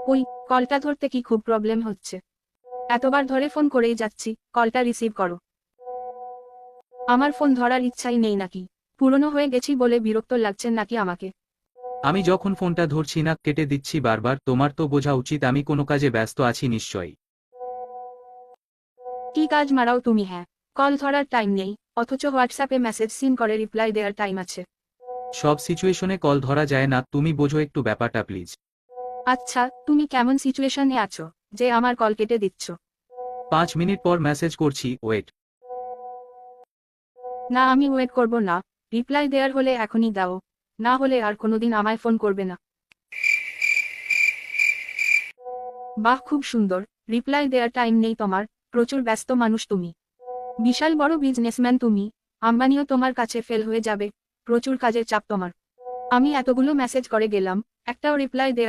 ওই, কলটা ধরতে কি খুব প্রবলেম হচ্ছে? এতবার ধরে ফোন করেই যাচ্ছি, কলটা রিসিভ করো। আমার ফোন ধরার ইচ্ছাই নেই নাকি? পুরনো হয়ে গেছি বলে বিরক্ত লাগছেন নাকি আমাকে? আমি যখন ফোনটা ধরছি না কেটে দিচ্ছি বারবার, তোমার তো বোঝা উচিত আমি কোনো কাজে ব্যস্ত আছি নিশ্চয়ই। কি কাজ মারাও তুমি? হ্যাঁ, কল ধরার টাইম নেই, অথচ হোয়াটসঅ্যাপে মেসেজ সিন করে রিপ্লাই দেওয়ার টাইম আছে। সব সিচুয়েশনে কল ধরা যায় না, তুমি বোঝো একটু ব্যাপারটা প্লিজ। আচ্ছা, তুমি কেমন সিচুয়েশনে আছো যে আমার কল কেটে দিচ্ছ? 5 মিনিট পর মেসেজ করছি, ওয়েট। না, আমি ওয়েট করব না। রিপ্লাই দেওয়ার হলে এখনই দাও, না হলে আর কোনোদিন আমায় ফোন করবে না। বাহ, খুব সুন্দর। রিপ্লাই দেওয়ার টাইম নেই তোমার? প্রচুর ব্যস্ত মানুষ তুমি। বিশাল বড় বিজনেসম্যান তুমি। আম্বানিও তোমার কাছে ফেল হয়ে যাবে। প্রচুর কাজের চাপ তোমার। আমি এতগুলো মেসেজ করে গেলাম, একটাও রিপ্লাই দেওয়ার